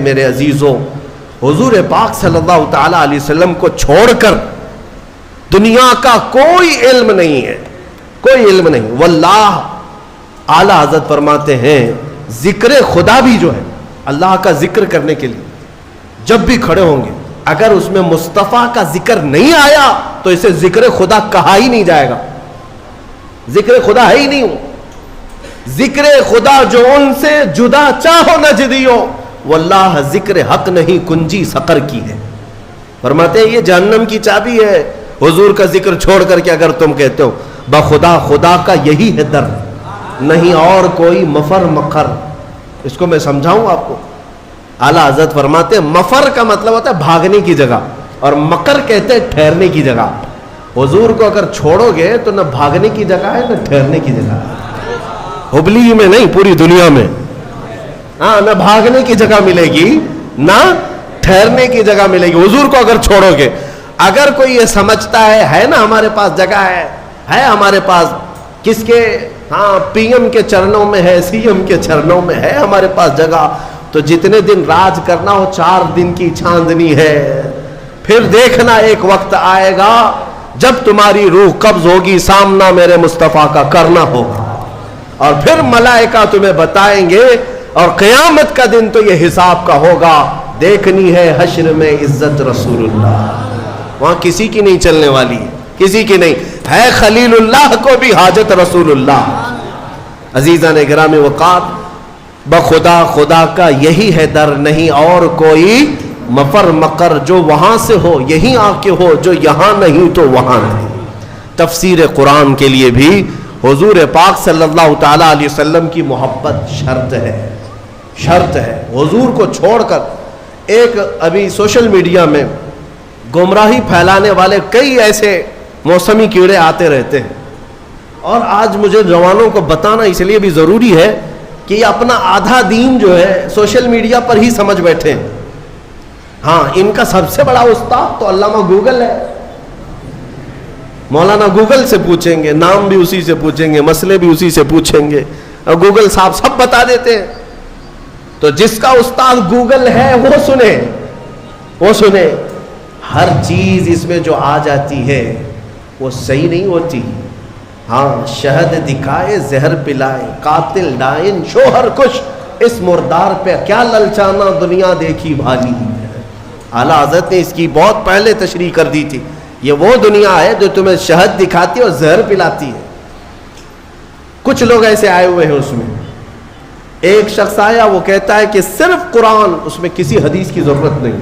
میرے عزیزوں حضور پاک صلی اللہ تعالی علیہ وسلم کو چھوڑ کر دنیا کا کوئی علم نہیں ہے، کوئی علم نہیں. واللہ اعلیٰ حضرت فرماتے ہیں ذکر خدا بھی جو ہے اللہ کا ذکر کرنے کے لیے جب بھی کھڑے ہوں گے اگر اس میں مصطفیٰ کا ذکر نہیں آیا تو اسے ذکر خدا کہا ہی نہیں جائے گا. ذکر خدا ہے ہی نہیں ہو. ذکر خدا جو ان سے جدا چاہو نہ جدیو واللہ ذکر حق نہیں کنجی سقر کی ہے. فرماتے ہیں یہ جہنم کی چابی ہے حضور کا ذکر چھوڑ کر کے اگر تم کہتے ہو بخدا خدا کا یہی ہے در نہیں اور کوئی مفر مکر. اس کو میں سمجھاؤں آپ کو. اعلیٰ حضرت فرماتے ہیں مفر کا مطلب ہوتا ہے بھاگنے کی جگہ اور مکر کہتے ہیں ٹھہرنے کی جگہ. حضور کو اگر چھوڑو گے تو نہ بھاگنے کی جگہ ہے نہ ٹھہرنے کی جگہ ہے. ہبلی میں نہیں پوری دنیا میں. ہاں نہ بھاگنے کی جگہ ملے گی نہ ٹھہرنے کی جگہ ملے گی حضور کو اگر چھوڑو گے. اگر کوئی یہ سمجھتا ہے نا ہمارے پاس جگہ ہے ہمارے پاس کس کے ہاں پی ایم کے چرنوں میں ہے سی ایم کے چرنوں میں ہے ہمارے پاس جگہ تو جتنے دن راج کرنا ہو 4 دن کی چاندنی ہے. پھر دیکھنا ایک وقت آئے گا جب تمہاری روح قبض ہوگی سامنا میرے مصطفیٰ کا کرنا ہوگا اور پھر ملائکہ تمہیں بتائیں گے اور قیامت کا دن تو یہ حساب کا ہوگا. دیکھنی ہے حشر میں عزت رسول اللہ. وہاں کسی کی نہیں چلنے والی کسی کی نہیں ہے. خلیل اللہ کو بھی حاجت رسول اللہ. عزیزان گرامی وقار بخدا خدا کا یہی ہے در نہیں اور کوئی مفر مکر جو وہاں سے ہو یہیں آ کے ہو جو یہاں نہیں تو وہاں نہیں. تفسیر قرآن کے لیے بھی حضور پاک صلی اللہ تعالی علیہ وسلم کی محبت شرط ہے. حضور کو چھوڑ کر ایک ابھی سوشل میڈیا میں گمراہی پھیلانے والے کئی ایسے موسمی کیڑے آتے رہتے ہیں اور آج مجھے جوانوں کو بتانا اس لیے بھی ضروری ہے کہ یہ اپنا آدھا دین جو ہے سوشل میڈیا پر ہی سمجھ بیٹھے ہیں. ہاں ان کا سب سے بڑا استاد تو علامہ گوگل ہے. مولانا گوگل سے پوچھیں گے نام بھی اسی سے پوچھیں گے مسئلے بھی اسی سے پوچھیں گے اور گوگل صاحب سب بتا دیتے ہیں. تو جس کا استاد گوگل ہے وہ سنے. ہر چیز اس میں جو آ جاتی ہے وہ صحیح نہیں ہوتی. ہاں شہد دکھائے زہر پلائے قاتل ڈائن شوہر کش اس مردار پہ کیا للچانا دنیا دیکھی بھالی. اعلیٰ حضرت نے اس کی بہت پہلے تشریح کر دی تھی. یہ وہ دنیا ہے جو تمہیں شہد دکھاتی ہے اور زہر پلاتی ہے. کچھ لوگ ایسے آئے ہوئے ہیں اس میں. ایک شخص آیا وہ کہتا ہے کہ صرف قرآن اس میں کسی حدیث کی ضرورت نہیں.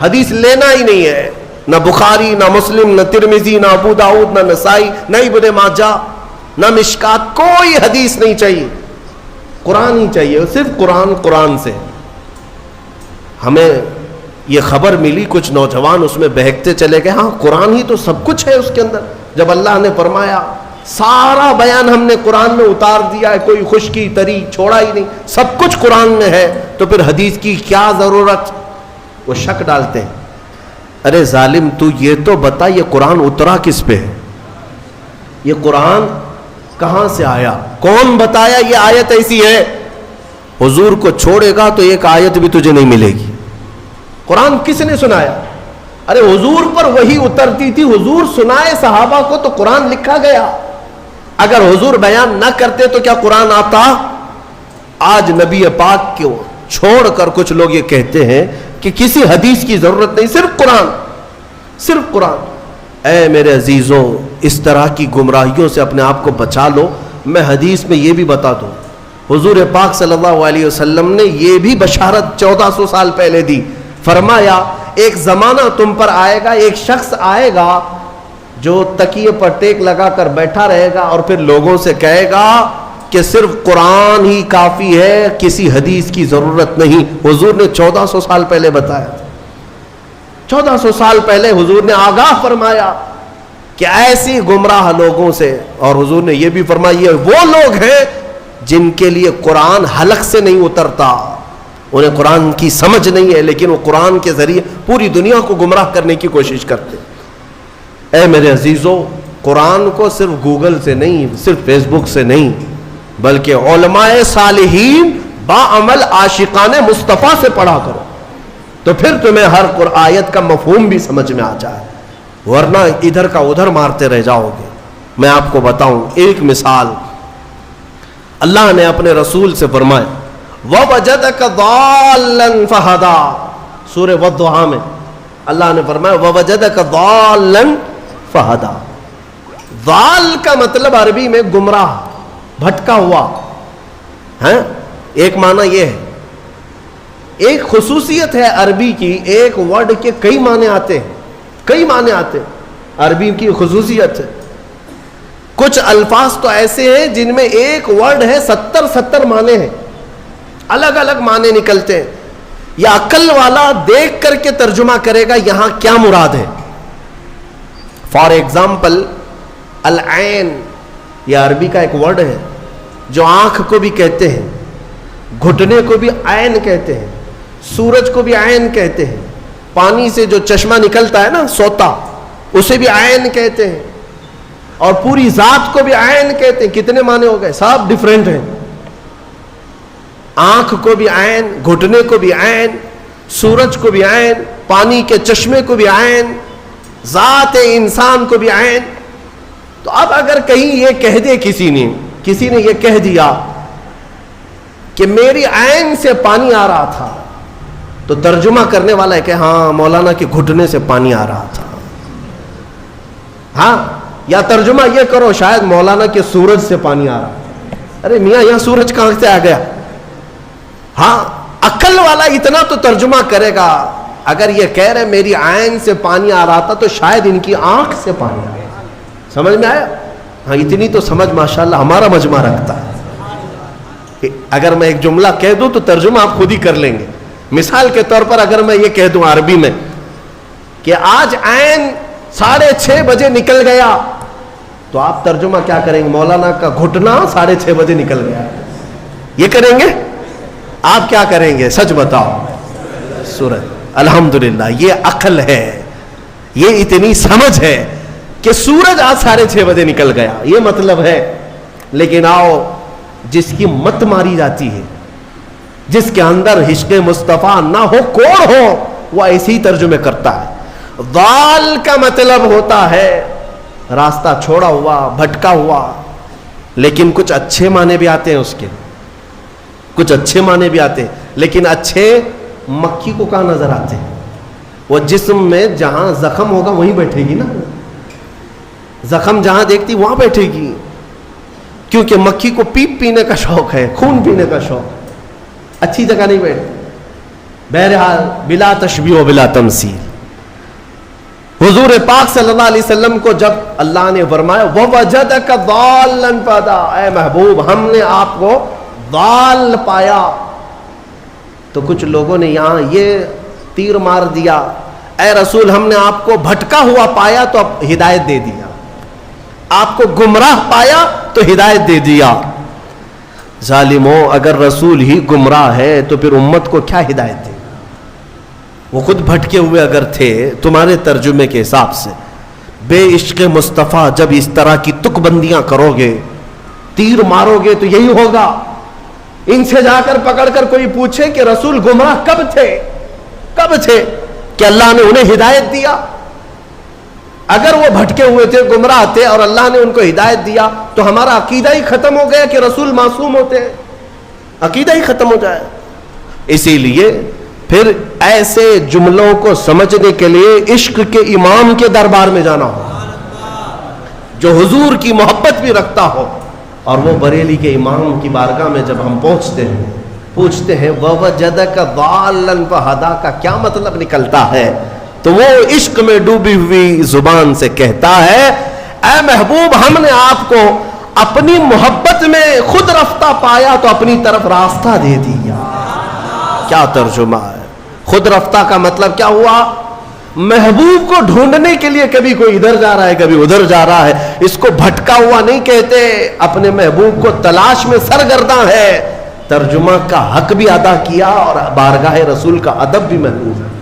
حدیث لینا ہی نہیں ہے. نہ بخاری نہ مسلم نہ ترمذی نہ ابو داؤد نہ نسائی نہ ابن ماجہ نہ مشکات کوئی حدیث نہیں چاہیے. قرآن ہی چاہیے. صرف قرآن سے. ہمیں یہ خبر ملی کچھ نوجوان اس میں بہکتے چلے گئے. ہاں قرآن ہی تو سب کچھ ہے اس کے اندر. جب اللہ نے فرمایا سارا بیان ہم نے قرآن میں اتار دیا ہے کوئی خشکی تری چھوڑا ہی نہیں سب کچھ قرآن میں ہے تو پھر حدیث کی کیا ضرورت. وہ شک ڈالتے ہیں. ارے ظالم تو یہ تو بتا یہ قرآن اترا کس پہ ہے. یہ قرآن کہاں سے آیا کون بتایا یہ آیت ایسی ہے. حضور کو چھوڑے گا تو ایک آیت بھی تجھے نہیں ملے گی. قرآن کس نے سنایا. ارے حضور پر وہی اترتی تھی حضور سنائے صحابہ کو تو قرآن لکھا گیا. اگر حضور بیان نہ کرتے تو کیا قرآن آتا. آج نبی پاک کو چھوڑ کر کچھ لوگ یہ کہتے ہیں کہ کسی حدیث کی ضرورت نہیں صرف قرآن. اے میرے عزیزوں اس طرح کی گمراہیوں سے اپنے آپ کو بچا لو. میں حدیث میں یہ بھی بتا دوں حضور پاک صلی اللہ علیہ وسلم نے یہ بھی بشارت 1400 سال پہلے دی. فرمایا ایک زمانہ تم پر آئے گا ایک شخص آئے گا جو تکیے پر ٹیک لگا کر بیٹھا رہے گا اور پھر لوگوں سے کہے گا کہ صرف قرآن ہی کافی ہے کسی حدیث کی ضرورت نہیں. حضور نے 1400 سال پہلے بتایا. 1400 سال پہلے حضور نے آگاہ فرمایا کہ ایسی گمراہ لوگوں سے. اور حضور نے یہ بھی فرمایا وہ لوگ ہیں جن کے لیے قرآن حلق سے نہیں اترتا. انہیں قرآن کی سمجھ نہیں ہے لیکن وہ قرآن کے ذریعے پوری دنیا کو گمراہ کرنے کی کوشش کرتے. اے میرے عزیزوں قرآن کو صرف گوگل سے نہیں صرف فیس بک سے نہیں بلکہ علماء صالحین باعمل عاشقان مصطفیٰ سے پڑھا کرو، تو پھر تمہیں ہر آیت کا مفہوم بھی سمجھ میں آ جائے، ورنہ ادھر کا ادھر مارتے رہ جاؤ گے۔ میں آپ کو بتاؤں ایک مثال، اللہ نے اپنے رسول سے فرمایا وَوَجَدَكَ ضَالًّا فَهَدَىٰ، سورہ والضحیٰ میں اللہ نے فرمایا وَوَجَدَكَ ضَالًّا فَهَدَىٰ۔ ضال کا مطلب عربی میں گمراہ، بھٹکا ہوا ہے، ایک معنی یہ ہے۔ ایک خصوصیت ہے عربی کی، ایک ورڈ کے کئی معنی آتے ہیں، کئی معنی آتے ہیں، عربی کی خصوصیت ہے۔ کچھ الفاظ تو ایسے ہیں جن میں ایک ورڈ ہے 70 معنی ہیں، الگ الگ معنی نکلتے ہیں۔ یا عقل والا دیکھ کر کے ترجمہ کرے گا یہاں کیا مراد ہے۔ فار ایگزامپل العین، یہ عربی کا ایک ورڈ ہے جو آنکھ کو بھی کہتے ہیں، گھٹنے کو بھی عین کہتے ہیں، سورج کو بھی عین کہتے ہیں، پانی سے جو چشمہ نکلتا ہے نا سوتا، اسے بھی عین کہتے ہیں، اور پوری ذات کو بھی عین کہتے ہیں۔ کتنے معنی ہو گئے؟ سب ڈیفرنٹ ہیں۔ آنکھ کو بھی عین، گھٹنے کو بھی عین، سورج کو بھی عین، پانی کے چشمے کو بھی عین، ذات انسان کو بھی عین۔ تو اب اگر کہیں یہ کہہ دے کسی نے یہ کہہ دیا کہ میری عین سے پانی آ رہا تھا، تو ترجمہ کرنے والا ہے کہ ہاں مولانا کے گھٹنے سے پانی آ رہا تھا، ہاں، یا ترجمہ یہ کرو شاید مولانا کے سورج سے پانی آ رہا تھا۔ ارے میاں یہاں سورج کہاں سے آ گیا؟ ہاں، عقل والا اتنا تو ترجمہ کرے گا۔ اگر یہ کہہ رہے میری عین سے پانی آ رہا تھا تو شاید ان کی آنکھ سے پانی آ رہا تھا۔ سمجھ میں آیا؟ ہاں، اتنی تو سمجھ ماشاءاللہ ہمارا مجمع رکھتا ہے۔ اگر میں ایک جملہ کہہ دوں تو ترجمہ آپ خود ہی کر لیں گے۔ مثال کے طور پر اگر میں یہ کہہ دوں عربی میں کہ آج عین 6:30 بجے نکل گیا، تو آپ ترجمہ کیا کریں گے؟ مولانا کا گھٹنا 6:30 بجے نکل گیا، یہ کریں گے؟ آپ کیا کریں گے؟ سچ بتاؤ۔ سورج۔ الحمدللہ، یہ عقل ہے، یہ اتنی سمجھ ہے کہ سورج آج 6:30 بجے نکل گیا، یہ مطلب ہے۔ لیکن آؤ، جس کی مت ماری جاتی ہے، جس کے اندر عشق مصطفیٰ نہ ہو، کوڑ ہو، وہ ایسی ترجمے کرتا ہے۔ ضال کا مطلب ہوتا ہے راستہ چھوڑا ہوا، بھٹکا ہوا۔ لیکن کچھ اچھے معنی بھی آتے ہیں اس کے، کچھ اچھے معنی بھی آتے ہیں، لیکن اچھے مکھی کو کہاں نظر آتے ہیں؟ وہ جسم میں جہاں زخم ہوگا وہیں بیٹھے گی نا، زخم جہاں دیکھتی وہاں بیٹھے گی، کیونکہ مکھی کو پیپ پینے کا شوق ہے، خون پینے کا شوق، اچھی جگہ نہیں بیٹھتی۔ بہرحال بلا تشبیہ و بلا تمثیل، حضور پاک صلی اللہ علیہ وسلم کو جب اللہ نے فرمایا وَوَجَدَكَ ضَالًّا فَهَدَىٰ، اے محبوب ہم نے آپ کو ضال پایا، تو کچھ لوگوں نے یہاں یہ تیر مار دیا، اے رسول ہم نے آپ کو بھٹکا ہوا پایا تو اب ہدایت دے دیا، آپ کو گمراہ پایا تو ہدایت دے دیا۔ ظالموں، اگر رسول ہی گمراہ ہے تو پھر امت کو کیا ہدایت دے؟ وہ خود بھٹکے ہوئے اگر تھے تمہارے ترجمے کے حساب سے۔ بے عشق مصطفیٰ جب اس طرح کی تک بندیاں کرو گے، تیر مارو گے تو یہی ہوگا۔ ان سے جا کر پکڑ کر کوئی پوچھے کہ رسول گمراہ کب تھے، کب تھے کہ اللہ نے انہیں ہدایت دیا؟ اگر وہ بھٹکے ہوئے تھے، گمراہ تھے، اور اللہ نے ان کو ہدایت دیا، تو ہمارا عقیدہ ہی ختم ہو گیا کہ رسول معصوم ہوتے ہیں، عقیدہ ہی ختم ہو جائے۔ اسی لیے پھر ایسے جملوں کو سمجھنے کے لیے عشق کے امام کے دربار میں جانا ہو، جو حضور کی محبت بھی رکھتا ہو۔ اور وہ بریلی کے امام کی بارگاہ میں جب ہم پہنچتے ہیں، پوچھتے ہیں وَوَجَدَكَ ضَالًّا فَهَدَىٰ کا کیا مطلب نکلتا ہے، تو وہ عشق میں ڈوبی ہوئی زبان سے کہتا ہے اے محبوب ہم نے آپ کو اپنی محبت میں خود رفتہ پایا تو اپنی طرف راستہ دے دیا۔ کیا ترجمہ ہے؟ خود رفتہ کا مطلب کیا ہوا؟ محبوب کو ڈھونڈنے کے لیے کبھی کوئی ادھر جا رہا ہے، کبھی ادھر جا رہا ہے، اس کو بھٹکا ہوا نہیں کہتے، اپنے محبوب کو تلاش میں سرگرداں ہے۔ ترجمہ کا حق بھی ادا کیا اور بارگاہ رسول کا ادب بھی محفوظ ہے۔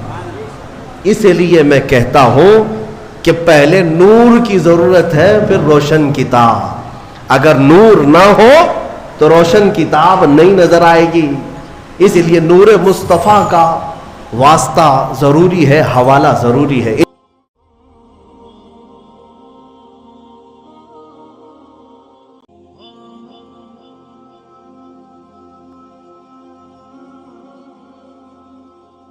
اس لیے میں کہتا ہوں کہ پہلے نور کی ضرورت ہے، پھر روشن کتاب۔ اگر نور نہ ہو تو روشن کتاب نہیں نظر آئے گی۔ اس لیے نور مصطفیٰ کا واسطہ ضروری ہے، حوالہ ضروری ہے.